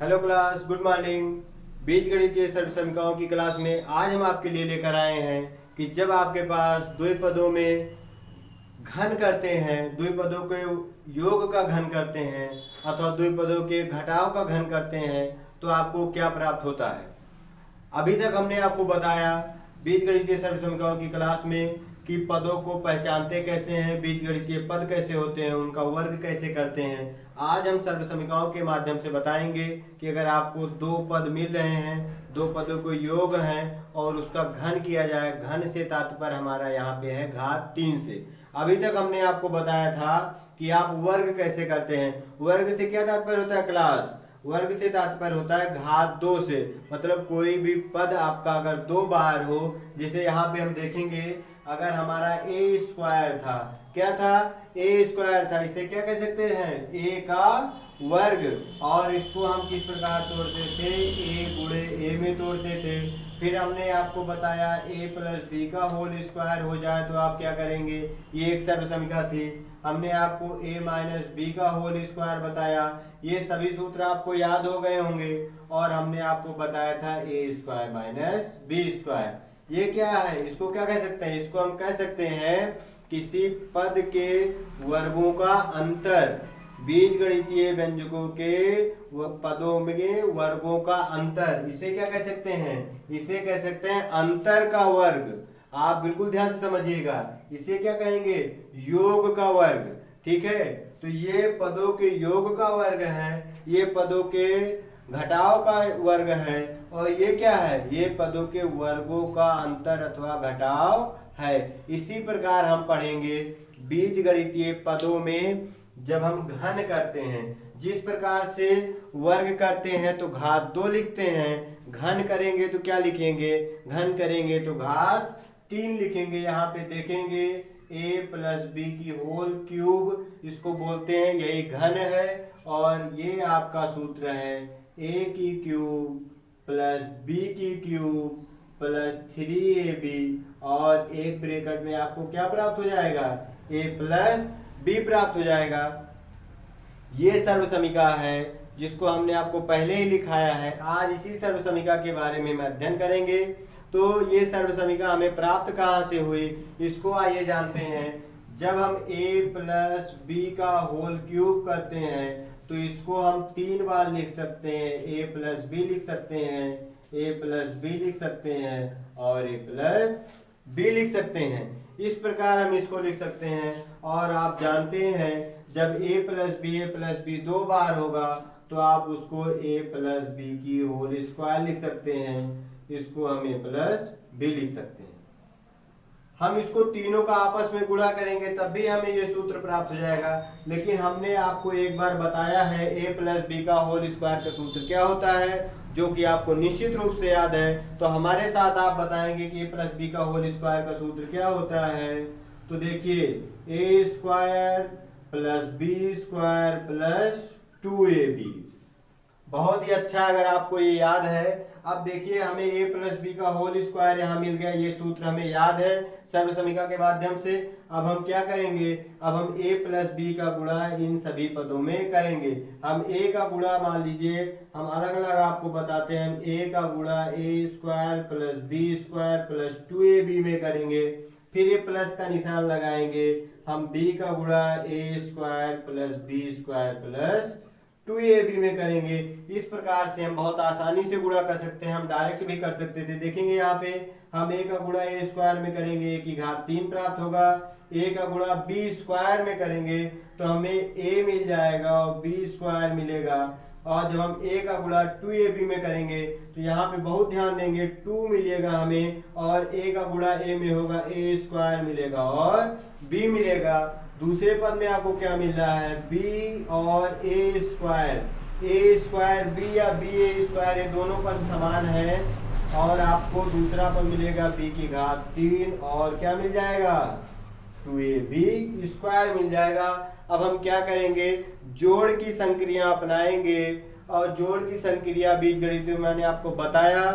Hello class, good morning. बीजगणितीय सर्वसमीकरणों की class में आज हम आपके लिए लेकर आए हैं कि जब आपके पास द्विपदों में घन करते हैं, द्विपदों के योग का घन करते हैं अथवा द्विपदों के घटाव का घन करते हैं तो आपको क्या प्राप्त होता है। अभी तक हमने आपको बताया बीजगणितीय सर्वसमीकरणों की क्लास में कि पदों को पहचानते कैसे हैं, बीजगणितीय पद कैसे होते हैं, उनका वर्ग कैसे करते हैं। आज हम सर्वसमीकरणों के माध्यम से बताएंगे कि अगर आपको दो पद मिल रहे हैं, दो पदों को योग हैं और उसका घन किया जाए, घन से तात्पर्य हमारा यहाँ पे है घात 3 से। अभी तक हमने आपको बताया था कि आप वर्ग कैसे करते हैं। वर्ग से क्या तात्पर्य होता है क्लास? वर्ग से तात्पर्य होता है घात 2 से। मतलब कोई भी पद आपका अगर दो बार हो, जैसे यहाँ पे हम देखेंगे अगर हमारा ए स्क्वायर था, क्या था? ए स्क्वायर था, इसे क्या कह सकते हैं? ए का वर्ग। और इसको हम किस प्रकार तोड़ते थे? ए गुणे ए में तोड़ते थे। फिर हमने आपको बताया ए प्लस बी का होल स्क्वायर हो जाए तो आप क्या करेंगे? ये एक सर्वसमीकरण थी। हमने आपको ए माइनस बी का होल स्क्वायर बताया। ये सभी सूत्र आपको याद हो गए होंगे। और हमने आपको बताया था ए स्क्वायर माइनस बी स्क्वायर। ये क्या है? इसको क्या कह सकते हैं? इसको हम कह सकते हैं किसी पद के वर्गों का अंतर, बीजगणितीय व्यंजकों के पदों में वर्गों का अंतर। इसे क्या कह सकते हैं? इसे कह सकते हैं अंतर का वर्ग। आप बिल्कुल ध्यान से समझिएगा, इसे क्या कहेंगे? योग का वर्ग। ठीक है, तो ये पदों के योग का वर्ग है, ये पदों के घटाव का वर्ग है, और ये क्या है? ये पदों के वर्गों का अंतर अथवा घटाव है। इसी प्रकार हम पढ़ेंगे बीजगणितीय पदों में जब हम घन करते हैं, जिस प्रकार से वर्ग करते हैं तो घात 2 लिखते हैं, घन करेंगे तो क्या लिखेंगे? घन करेंगे तो घात 3 लिखेंगे। यहाँ पे देखेंगे a प्लस बी की होल क्यूब, इसको बोलते हैं, यही घन है। और ये आपका सूत्र है a की क्यूब प्लस बी की क्यूब प्लस 3ab, और एक ब्रैकेट में आपको क्या प्राप्त हो जाएगा? a प्लस बी प्राप्त हो जाएगा। ये सर्वसमीकरण है जिसको हमने आपको पहले ही लिखाया है। आज इसी सर्वसमीकरण के बारे में अध्ययन करेंगे। तो ये सर्वसमीकरण हमें प्राप्त कहाँ से हुई, इसको आइए जानते हैं। जब हम a प्लस बी का होल क्यूब करते हैं तो इसको हम 3 बार लिख सकते हैं। a प्लस बी लिख सकते हैं, a प्लस बी लिख सकते हैं और a प्लस बी लिख सकते हैं। इस प्रकार हम इसको लिख सकते हैं। और आप जानते हैं जब a प्लस बी 2 बार होगा तो आप उसको a प्लस बी की होल स्क्वायर लिख सकते हैं, इसको हम a प्लस बी लिख सकते हैं। हम इसको तीनों का आपस में गुणा करेंगे तब भी हमें ये सूत्र प्राप्त हो जाएगा। लेकिन हमने आपको एक बार बताया है a प्लस बी का होल स्क्वायर का सूत्र क्या होता है, जो कि आपको निश्चित रूप से याद है। तो हमारे साथ आप बताएंगे कि a प्लस बी का होल स्क्वायर का सूत्र क्या होता है। तो देखिए a square plus B square plus 2ab। बहुत ही अच्छा, अगर आपको ये याद है। अब देखिए हमें a प्लस बी का होल स्क्वायर यहाँ मिल गया, ये सूत्र हमें याद है सर्वसमीकरण के माध्यम से। अब हम क्या करेंगे? अब हम a प्लस बी का गुणा इन सभी पदों में करेंगे। हम a का गुणा, मान लीजिए हम अलग अलग आपको बताते हैं, हम a का गुणा a square plus B square plus 2ab में करेंगे। फिर ये प्लस का निशान लगाएंगे। हम b का गुणा a square plus B square plus 2ab में करेंगे। इस प्रकार से हम बहुत आसानी से गुणा कर सकते हैं, हम डायरेक्ट भी कर सकते थे। देखेंगे यहाँ पे हम a का गुणा a स्क्वायर में करेंगे, a की घात 3 प्राप्त होगा। a का गुणा b स्क्वायर में करेंगे तो हमें a मिल जाएगा और b स्क्वायर मिलेगा। और जब हम a का गुणा 2ab में करेंगे तो यहाँ पे बहुत ध्यान देंगे, 2 मिलेगा हमें, और a का गुणा a में होगा, a स्क्वायर मिलेगा और b मिलेगा। दूसरे पद में आपको क्या मिल रहा है? b और a स्क्वायर b या ba स्क्वायर, ये दोनों पद समान हैं। और आपको दूसरा पद मिलेगा b की घात 3 और क्या मिल जाएगा? 2ab स्क्वायर मिल जाएगा। अब हम क्या करेंगे? जोड़ की संक्रिया अपनाएंगे। और जोड़ की संक्रिया बीजगणित में मैंने आपको बताया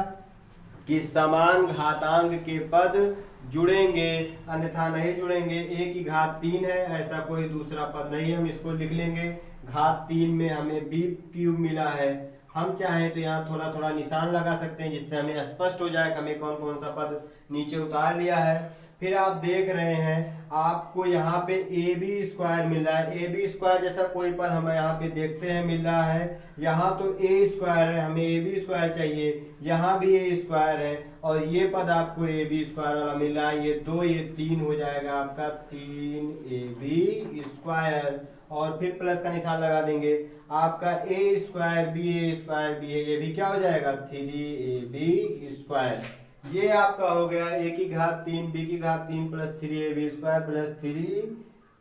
कि समान घातांक के पद जुड़ेंगे, अन्यथा नहीं जुड़ेंगे। a की घात 3 है, ऐसा कोई दूसरा पद नहीं, हम इसको लिख लेंगे। घात 3 में हमें b क्यूब मिला है। हम चाहें तो यहाँ थोड़ा थोड़ा निशान लगा सकते हैं जिससे हमें स्पष्ट हो जाए कि हमें कौन कौन सा पद नीचे उतार लिया है। फिर आप देख रहे हैं आपको यहाँ पे ए बी स्क्वायर मिल रहा है। ए बी स्क्वायर जैसा कोई पद हमें यहाँ पे देखते हैं मिल रहा है। यहाँ तो ए स्क्वायर है, हमें ए बी स्क्वायर चाहिए, यहाँ भी ए स्क्वायर है और ये पद आपको ए बी स्क्वायर वाला मिल रहा है। ये 2 ये 3 हो जाएगा आपका 3 ए बी स्क्वायर और फिर प्लस का निशान लगा देंगे। आपका ए स्क्वायर बी है, ये भी क्या हो जाएगा 3 ए बी स्क्वायर। ये आपका हो गया ए की घात 3 बी की घात 3 plus 3 A B square plus 3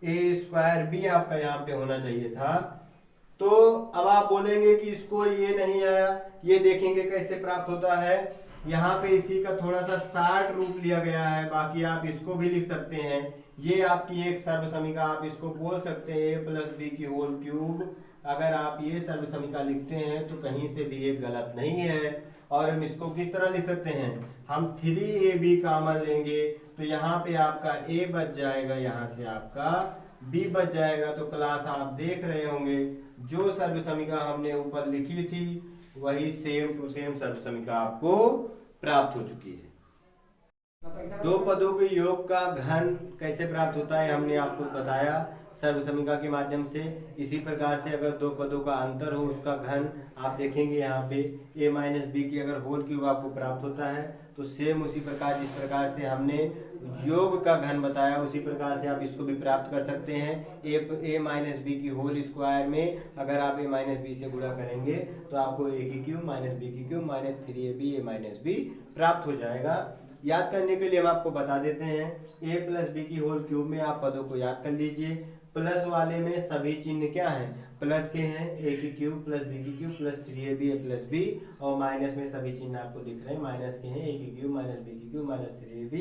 A square B आपका यहाँ पे होना चाहिए था। तो अब आप बोलेंगे कि इसको ये नहीं आया, ये देखेंगे कैसे प्राप्त होता है। यहाँ पे इसी का थोड़ा सा शार्ट रूप लिया गया है, बाकी आप इसको भी लिख सकते हैं। ये आपकी एक सर्वसमीका, आप इसको बोल सकते हैं ए प्लस बी की होल क्यूब। अगर आप ये सर्वसमीका लिखते हैं तो कहीं से भी ये गलत नहीं है। और हम इसको किस तरह लिख सकते हैं, हम 3ab कॉमन लेंगे तो यहाँ पे आपका a बच जाएगा, यहाँ से आपका b बच जाएगा। तो क्लास आप देख रहे होंगे जो सर्वसमीका हमने ऊपर लिखी थी वही सेम टू सेम सर्वसमीका आपको प्राप्त हो चुकी है। दो पदों के योग का घन कैसे प्राप्त होता है हमने आपको बताया सर्वसमीका के माध्यम से। इसी प्रकार से अगर दो पदों का अंतर हो उसका घन आप देखेंगे यहाँ पे a माइनस बी की अगर होल क्यूब आपको प्राप्त होता है तो सेम उसी प्रकार जिस प्रकार से हमने योग का घन बताया उसी प्रकार से आप इसको भी प्राप्त कर सकते हैं। a माइनस बी की होल स्क्वायर में अगर आप a माइनस बी से गुणा करेंगे तो आपको a की क्यूब माइनस बी की cube minus 3ab a minus B प्राप्त हो जाएगा। याद करने के लिए हम आपको बता देते हैं a प्लस बी की होल क्यूब में आप पदों को याद कर लीजिए। प्लस वाले में सभी चिन्ह क्या हैं, प्लस के हैं, a की क्यूब प्लस b की cube plus 3ab a plus b और माइनस में सभी चिन्ह आपको दिख रहे हैं माइनस के हैं, a की क्यूब माइनस b की cube minus 3ab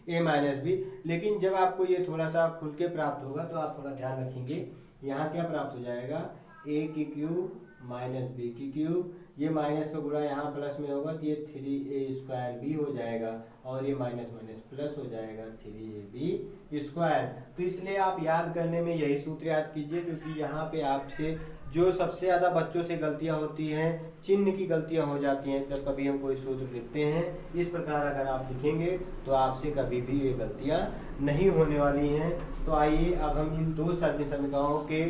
a minus b। लेकिन जब आपको ये थोड़ा सा खुल के प्राप्त होगा तो आप थोड़ा ध्यान रखेंगे, यहाँ क्या प्राप्त हो जाएगा a की क्यूब माइनस b की क्यूब, ये माइनस का गुणा यहाँ प्लस में होगा तो ये 3a स्क्वायर b हो जाएगा और ये माइनस माइनस प्लस हो जाएगा 3ab स्क्वायर। तो इसलिए आप याद करने में यही सूत्र याद कीजिए, क्योंकि यहाँ पे आपसे जो सबसे ज़्यादा बच्चों से गलतियाँ होती हैं चिन्ह की गलतियाँ हो जाती हैं जब कभी हम कोई सूत्र लिखते हैं। इस प्रकार अगर आप लिखेंगे तो आपसे कभी भी ये गलतियाँ नहीं होने वाली हैं। तो आइए अब हम इन दो सर्वसमीकाओं के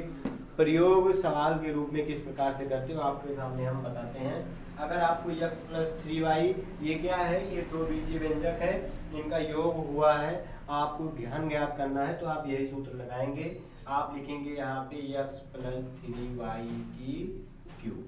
प्रयोग सवाल के रूप में किस प्रकार से करते हो आपके सामने हम बताते हैं। अगर आपको x प्लस 3y ये क्या है, ये दो बीजीय व्यंजक है, इनका योग हुआ है, आपको घन ज्ञात करना है तो आप यही सूत्र लगाएंगे। आप लिखेंगे यहाँ पे x प्लस 3y की क्यूब,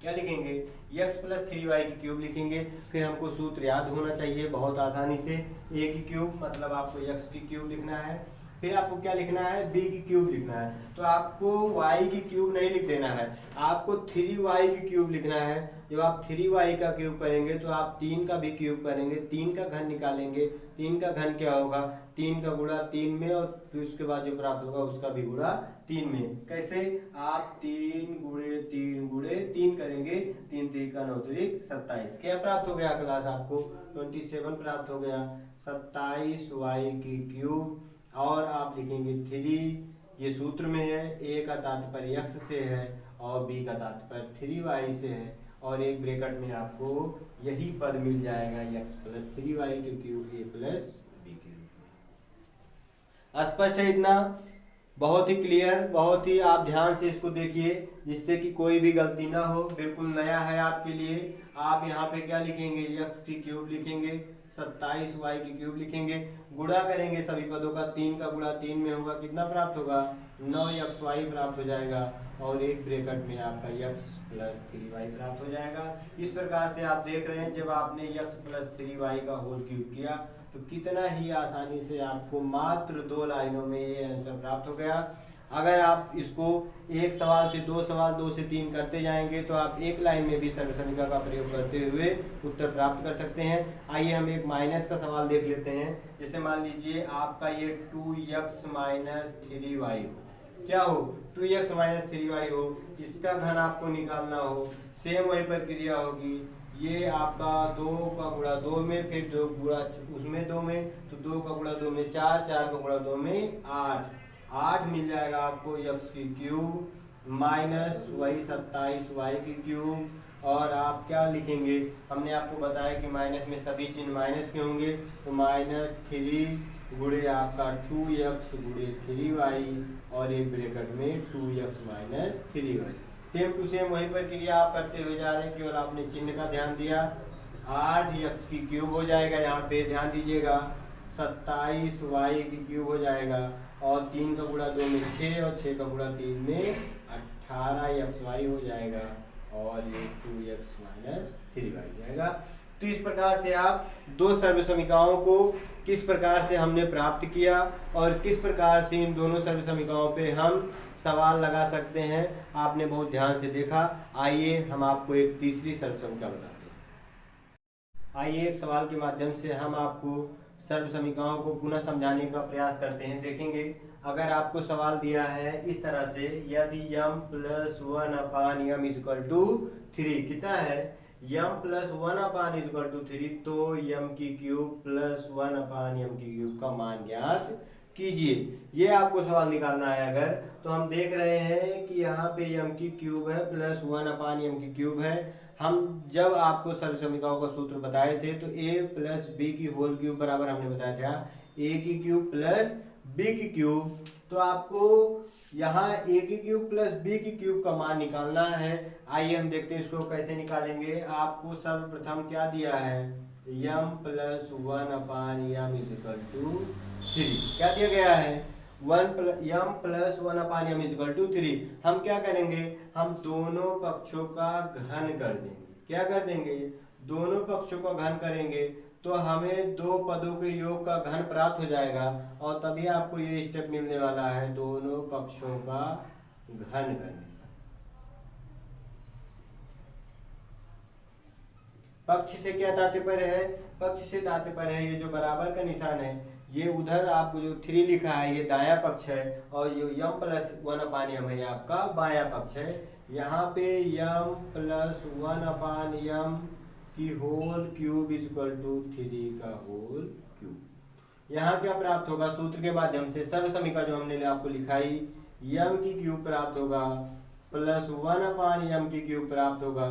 क्या लिखेंगे x प्लस 3y की क्यूब लिखेंगे। फिर हमको सूत्र याद होना चाहिए बहुत आसानी से, a की क्यूब मतलब आपको x की क्यूब लिखना है, फिर आपको क्या लिखना है b की क्यूब लिखना है। तो आपको y की क्यूब नहीं लिख देना है, आपको 3y की क्यूब लिखना है। जब आप 3y का क्यूब करेंगे तो आप 3 का भी क्यूब करेंगे, 3 का घन निकालेंगे। 3 का घन क्या होगा, 3 का गुणा 3 में और फिर उसके बाद जो प्राप्त होगा उसका भी गुणा 3 में। कैसे, आप 3 गुणे 3 करेंगे, 3 3 का 9 3 27। क्या प्राप्त हो गया क्लास, आपको 27 प्राप्त हो गया। 27y की क्यूब और आप लिखेंगे 3, ये सूत्र में है, a का तात्पर्य x से है और b का तात्पर्य 3y से है और एक ब्रैकेट में आपको यही पद मिल जाएगा x प्लस 3y की क्यूब a प्लस b की क्यूब। स्पष्ट है इतना, बहुत ही क्लियर, बहुत ही आप ध्यान से इसको देखिए जिससे कि कोई भी गलती ना हो, बिल्कुल नया है आपके लिए। आप यहाँ पे क्या लिखेंगे, x की क्यूब लिखेंगे, 27y की क्यूब लिखेंगे, गुणा करेंगे सभी पदों का, 3 का गुणा 3 में होगा, कितना प्राप्त होगा 9xy प्राप्त हो जाएगा और एक ब्रैकेट में आपका x प्लस 3y प्राप्त हो जाएगा। इस प्रकार से आप देख रहे हैं जब आपने x प्लस 3y का होल क्यूब किया तो कितना ही आसानी से आपको मात्र 2 लाइनों में ये आंसर प्राप्त हो गया। अगर आप इसको एक सवाल से 2 सवाल 2 से 3 करते जाएंगे तो आप एक लाइन में भी सर्वसमीका का प्रयोग करते हुए उत्तर प्राप्त कर सकते हैं। आइए हम एक माइनस का सवाल देख लेते हैं। जैसे मान लीजिए आपका ये 2x माइनस 3y हो, क्या हो 2x माइनस 3y हो, इसका घन आपको निकालना हो, सेम वही प्रक्रिया होगी। ये आपका 2 का गुणा 2 में, फिर 2 गुणा उसमें 2 में, तो 2 का गुणा 2 में 4, 4 का गुणा 2 में 8 मिल जाएगा आपको x की क्यूब माइनस वही 27y की क्यूब, और आप क्या लिखेंगे, हमने आपको बताया कि माइनस में सभी चिन्ह माइनस के होंगे, तो -3 गुणे आपका 2x गुणे 3y और एक ब्रैकेट में 2x minus 3y। Same to same वही प्रक्रिया आप करते हुए जा रहे हैं, केवल आपने चिन्ह का ध्यान दिया। 8x की क्यूब हो जाएगा, यहाँ पे ध्यान दीजिएगा, 27y की क्यूब हो जाएगा, और 3 का गुणा 2 में 6 और 6 का गुणा 3 में 18xy हो जाएगा, और ये 2x माइनस 3y जाएगा। तो इस प्रकार से आप दो सर्व समीकरणों को किस प्रकार से हमने प्राप्त किया और किस प्रकार से इन दोनों सर्व समीकरणों पे हम सवाल लगा सकते हैं, आपने बहुत ध्यान से देखा। आइए हम आपको एक तीसरी सर्व समीकरण बताते हैं। आइए एक सवाल के माध्यम से हम आपको सर्व समीकरणों को पुनः समझाने का प्रयास करते हैं। देखेंगे, अगर आपको सवाल दिया है इस तरह से, यदि m + 1/m = 3, कितना है, m + 1/m = 3, तो m की क्यूब प्लस 1/m की क्यूब का मान ज्ञात कीजिए। ये आपको सवाल निकालना है। अगर तो हम देख रहे हैं कि यहाँ पे m की क्यूब है प्लस 1/m की क्यूब है। हम जब आपको सर्व समीकरणों का सूत्र बताए थे तो a + b की होल क्यूब बराबर हमने बताया था a की क्यूब प्लस b की क्यूब। तो आपको यहाँ a की क्यूब प्लस b की क्यूब का मान निकालना है। आइए हम देखते हैं इसको कैसे निकालेंगे। आपको सर्वप्रथम क्या दिया है, m + 1/m = 3, क्या दिया गया है, m + 1/m = 3। हम क्या करेंगे, हम दोनों पक्षों का घन कर देंगे। क्या कर देंगे, दोनों पक्षों का घन करेंगे तो हमें दो पदों के योग का घन प्राप्त हो जाएगा, और तभी आपको ये स्टेप मिलने वाला है, दोनों पक्षों का घन करने। पक्ष से क्या तात्पर्य है, पक्ष से तात्पर्य है ये जो बराबर का निशान है, ये उधर आपको जो 3 लिखा है ये दायां पक्ष है, और जो m + 1/m है ये आपका बायां पक्ष है। यहाँ पे m + 1/m की होल क्यूब = 3 का होल क्यूब। यहाँ क्या प्राप्त होगा, सूत्र के माध्यम से सर्व समीकरण जो हमने आपको लिखाई, m की क्यूब प्राप्त होगा प्लस 1/m की क्यूब प्राप्त होगा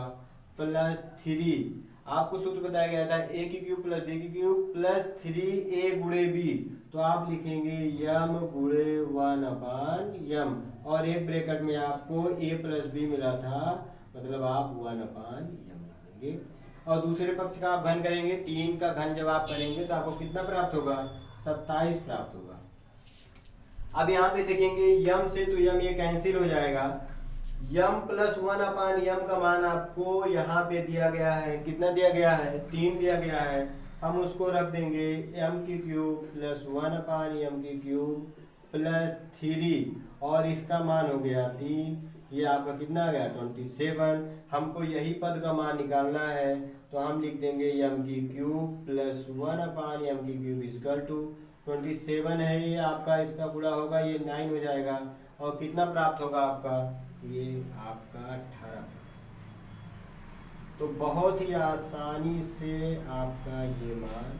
प्लस 3। आपको सूत्र बताया गया था a की क्यूब प्लस b की क्यूब प्लस 3a गुणे b, तो आप लिखेंगे m गुणे 1/m, और एक ब्रैकेट में आपको a + b मिला था, मतलब आप 1/m लिखेंगे। और दूसरे पक्ष का आप घन करेंगे, 3 का घन जब आप करेंगे तो आपको कितना प्राप्त होगा, 27 प्राप्त होगा। अब यहाँ पे देखेंगे m से तो m ये कैंसिल हो जाएगा, m + 1/m का मान आपको यहाँ पे दिया गया है, कितना दिया गया है, 3 दिया गया है। हम उसको रख देंगे m की क्यूब प्लस 1/m की क्यूब प्लस 3, और इसका मान हो गया 3, ये आपका कितना आ गया 27। हमको यही पद का मान निकालना है, तो हम लिख देंगे m की क्यूब प्लस 1/m की क्यूब = 27 है ये आपका, इसका गुणा होगा ये 9 हो जाएगा, और कितना प्राप्त होगा आपका, ये आपका 18। तो बहुत ही आसानी से आपका ये मान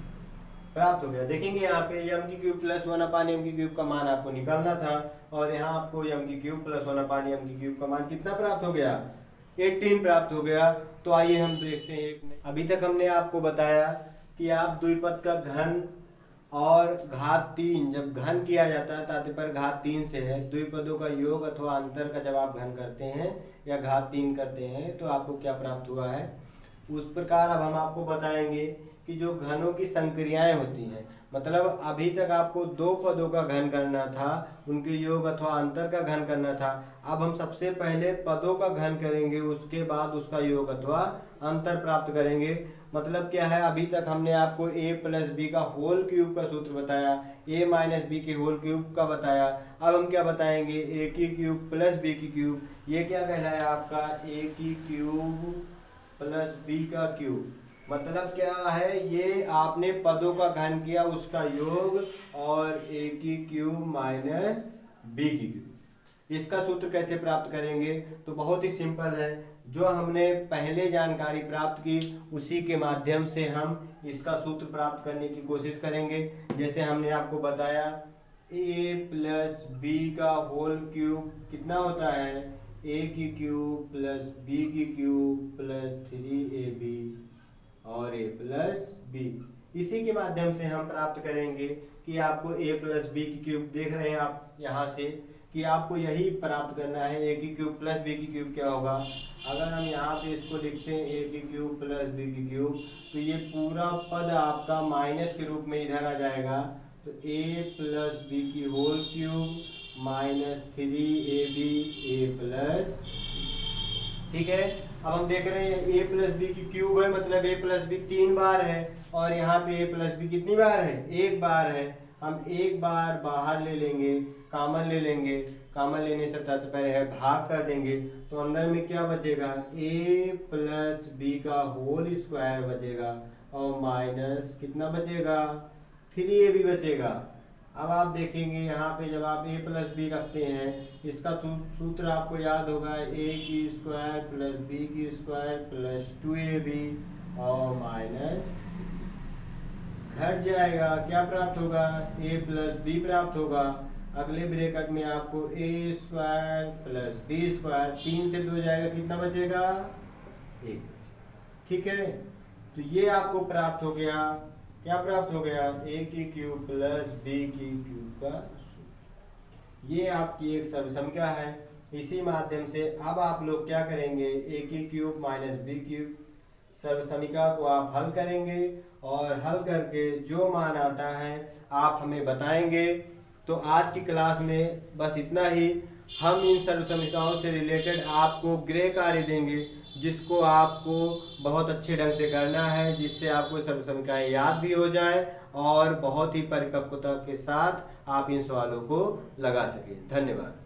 प्राप्त हो गया। देखेंगे यहाँ पे m की क्यूब प्लस 1/m की क्यूब का मान आपको निकालना था, और यहाँ आपको m की क्यूब प्लस 1/m की क्यूब का मान कितना प्राप्त हो गया, 18 प्राप्त हो गया। तो आइए हम देखते हैं। अभी तक हमने आपको बताया कि आप द्विपद का घन और घात 3 जब घन किया जाता है, तात्पर्य घात 3 से है, द्विपदों का योग अथवा अंतर का जब आप घन करते हैं या घात 3 करते हैं तो आपको क्या प्राप्त हुआ है, उस प्रकार अब हम आपको बताएंगे कि जो घनों की संक्रियाएं होती हैं, मतलब अभी तक आपको दो पदों का घन करना था, उनके योग अथवा अंतर का घन करना था। अब हम सबसे पहले पदों का घन करेंगे, उसके बाद उसका योग अथवा अंतर प्राप्त करेंगे। मतलब क्या है, अभी तक हमने आपको a + b का होल क्यूब का सूत्र बताया, a - b के होल क्यूब का बताया। अब हम क्या बताएंगे, a की क्यूब प्लस b की क्यूब, ये क्या कहलाया आपका a की क्यूब प्लस b का क्यूब। मतलब क्या है, ये आपने पदों का घन किया उसका योग, और a की क्यूब माइनस b की क्यूब। इसका सूत्र कैसे प्राप्त करेंगे, तो बहुत ही सिंपल है, जो हमने पहले जानकारी प्राप्त की उसी के माध्यम से हम इसका सूत्र प्राप्त करने की कोशिश करेंगे। जैसे हमने आपको बताया a + b का होल क्यूब कितना होता है, ए की क्यूब प्लस बी की क्यूब प्लस 3ab और a प्लस बी। इसी के माध्यम से हम प्राप्त करेंगे कि आपको a प्लस बी की क्यूब, देख रहे हैं आप यहाँ से कि आपको यही प्राप्त करना है। a की क्यूब प्लस b की क्यूब क्या होगा, अगर हम यहाँ पे इसको लिखते हैं a की क्यूब प्लस b की क्यूब, तो ये पूरा पद आपका माइनस के रूप में इधर आ जाएगा। तो a प्लस बी की whole cube minus 3ab a plus, ठीक है। अब हम देख रहे हैं a प्लस बी की क्यूब है, मतलब a प्लस बी 3 बार है, और यहाँ पे a प्लस बी कितनी बार है, 1 बार है। हम एक बार बाहर ले लेंगे, कॉमन ले लेंगे, कॉमन लेने से तात्पर्य है भाग कर देंगे, तो अंदर में क्या बचेगा, a प्लस बी का होल स्क्वायर बचेगा और माइनस कितना बचेगा, 3ab बचेगा। अब आप देखेंगे यहाँ पे जब आप a प्लस बी रखते हैं, इसका सूत्र आपको याद होगा, a की स्क्वायर प्लस b की स्क्वायर प्लस 2ab और माइनस, घट जाएगा, क्या प्राप्त होगा, a प्लस बी प्राप्त होगा। अगले ब्रैकेट में आपको a square plus b square, 3 से 2 जाएगा, कितना बचेगा, 1 बचेगा, ठीक है। तो ये आपको प्राप्त हो गया, क्या प्राप्त हो गया, a की क्यूब प्लस b की क्यूब का सूत्र। ये आपकी एक सर्वसंख्या है। इसी माध्यम से अब आप लोग क्या करेंगे, a की क्यूब माइनस b क्यूब सर्वसंख्या को आप हल करेंगे, और हल करके जो मान आता है आप हमें बताएंगे। तो आज की क्लास में बस इतना ही। हम इन सर्वसंख्याओं से रिलेटेड आपको गृह कार्य देंगे, जिसको आपको बहुत अच्छे ढंग से करना है, जिससे आपको सर्वसंख्याएं याद भी हो जाए और बहुत ही परिपक्वता के साथ आप इन सवालों को लगा सकें। धन्यवाद।